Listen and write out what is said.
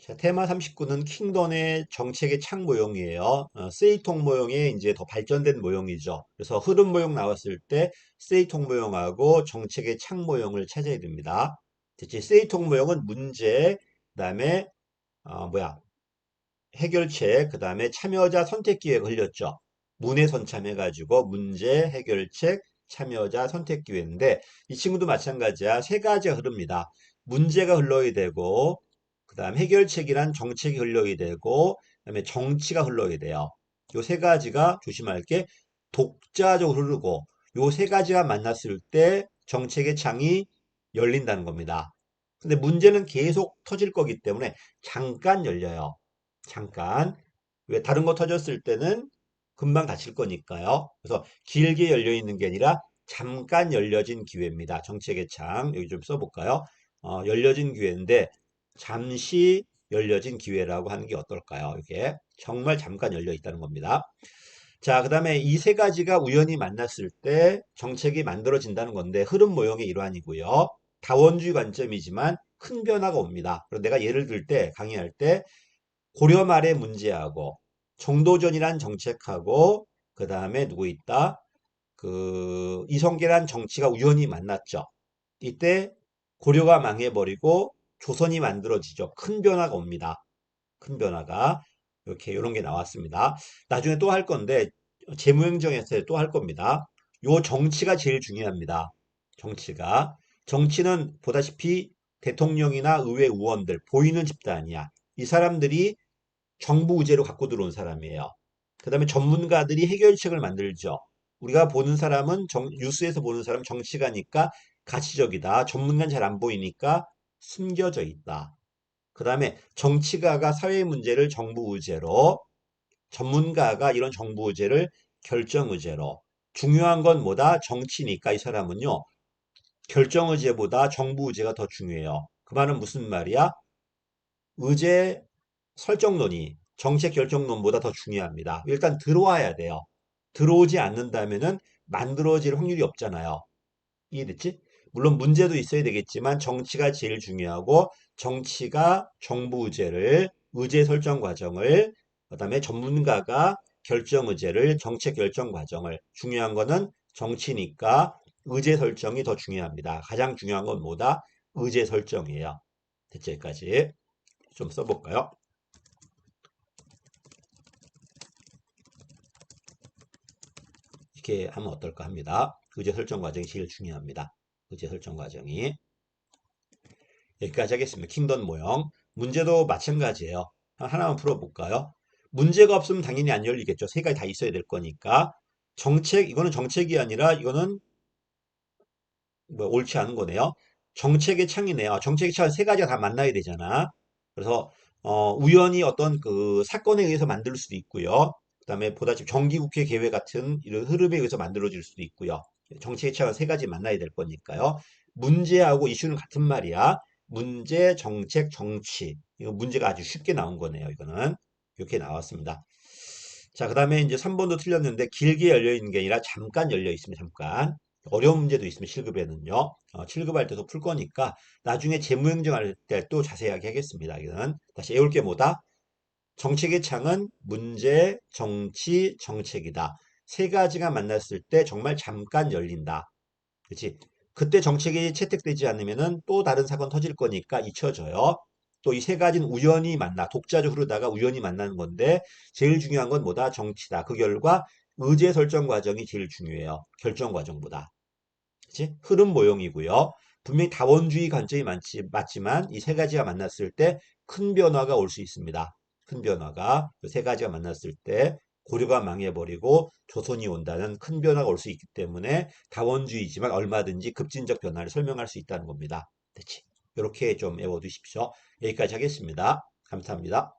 자, 테마 39는 킹던의 정책의 창 모형이에요. 세이통 모형의 이제 더 발전된 모형이죠. 그래서 흐름 모형 나왔을 때 세이통 모형하고 정책의 창 모형을 찾아야 됩니다. 대체 세이통 모형은 문제, 그다음에 해결책, 그다음에 참여자 선택 기회가 흘렸죠. 문해 선참해가지고 문제, 해결책, 참여자 선택 기회인데 이 친구도 마찬가지야. 세 가지가 흐릅니다. 문제가 흘러야 되고, 그다음 해결책이란 정책이 흘러야 되고, 그다음에 정치가 흘러야 돼요. 요 세 가지가 조심할 게 독자적으로 흐르고 요 세 가지가 만났을 때 정책의 창이 열린다는 겁니다. 근데 문제는 계속 터질 거기 때문에 잠깐 열려요. 잠깐. 왜 다른 거 터졌을 때는 금방 닫힐 거니까요. 그래서 길게 열려 있는 게 아니라 잠깐 열려진 기회입니다. 정책의 창. 여기 좀 써볼까요? 열려진 기회인데 잠시 열려진 기회라고 하는 게 어떨까요? 이게 정말 잠깐 열려 있다는 겁니다. 자, 그 다음에 이 세 가지가 우연히 만났을 때 정책이 만들어진다는 건데 흐름 모형의 일환이고요. 다원주의 관점이지만 큰 변화가 옵니다. 그래서 내가 예를 들 때 강의할 때 고려 말의 문제하고 정도전이란 정책하고 그 다음에 누구 있다? 그 이성계란 정치가 우연히 만났죠. 이때 고려가 망해버리고 조선이 만들어지죠. 큰 변화가 옵니다. 큰 변화가 이렇게 이런 게 나왔습니다. 나중에 또 할 건데 재무행정에서 또 할 겁니다. 요 정치가 제일 중요합니다. 정치가 정치는 보다시피 대통령이나 의회 의원들 보이는 집단이야. 이 사람들이 정부 의제로 갖고 들어온 사람이에요. 그 다음에 전문가들이 해결책을 만들죠. 우리가 보는 사람은 뉴스에서 보는 사람 정치가니까 가시적이다. 전문가는 잘 안 보이니까 숨겨져 있다. 그 다음에 정치가가 사회 문제를 정부 의제로, 전문가가 이런 정부 의제를 결정 의제로. 중요한 건 뭐다? 정치니까 이 사람은요. 결정 의제보다 정부 의제가 더 중요해요. 그 말은 무슨 말이야? 의제 설정론이 정책 결정론보다 더 중요합니다. 일단 들어와야 돼요. 들어오지 않는다면은 만들어질 확률이 없잖아요. 이해됐지? 물론 문제도 있어야 되겠지만 정치가 제일 중요하고 정치가 정부 의제를 의제 설정 과정을 그다음에 전문가가 결정 의제를 정책 결정 과정을 중요한 거는 정치니까 의제 설정이 더 중요합니다. 가장 중요한 건 뭐다? 의제 설정이에요. 됐죠? 여기까지 좀 써볼까요? 이렇게 하면 어떨까 합니다. 의제 설정 과정이 제일 중요합니다. 의제 설정 과정이. 여기까지 하겠습니다. 킹덤 모형. 문제도 마찬가지예요. 하나만 풀어볼까요? 문제가 없으면 당연히 안 열리겠죠. 세 가지 다 있어야 될 거니까. 이거는 정책이 아니라 이거는 뭐 옳지 않은 거네요. 정책의 창이네요. 정책의 창 세 가지가 다 만나야 되잖아. 그래서 우연히 어떤 그 사건에 의해서 만들 수도 있고요. 그다음에 보다시피 정기국회 개회 같은 이런 흐름에 의해서 만들어질 수도 있고요. 정책의 창은 세 가지 만나야 될 거니까요. 문제하고 이슈는 같은 말이야. 문제, 정책, 정치. 이거 문제가 아주 쉽게 나온 거네요. 이거는 이렇게 나왔습니다. 자, 그 다음에 이제 3번도 틀렸는데 길게 열려 있는 게 아니라 잠깐 열려 있으면 잠깐. 어려운 문제도 있으면 7급에는요. 7급 할 때도 풀 거니까 나중에 재무행정 할 때 또 자세하게 하겠습니다. 이거는 다시 외울 게 뭐다? 정책의 창은 문제, 정치, 정책이다. 세 가지가 만났을 때 정말 잠깐 열린다. 그렇지? 그때 정책이 채택되지 않으면은 또 다른 사건 터질 거니까 잊혀져요. 또 이 세 가지는 우연히 만나, 독자적으로 흐르다가 우연히 만나는 건데 제일 중요한 건 뭐다? 정치다. 그 결과 의제 설정 과정이 제일 중요해요. 결정 과정보다. 그치? 흐름 모형이고요. 분명히 다원주의 관점이 맞지만 이 세 가지가 만났을 때 큰 변화가 올 수 있습니다. 큰 변화가 세 가지가 만났을 때 고려가 망해버리고 조선이 온다는 큰 변화가 올 수 있기 때문에 다원주의지만 얼마든지 급진적 변화를 설명할 수 있다는 겁니다. 됐지? 이렇게 좀 외워두십시오. 여기까지 하겠습니다. 감사합니다.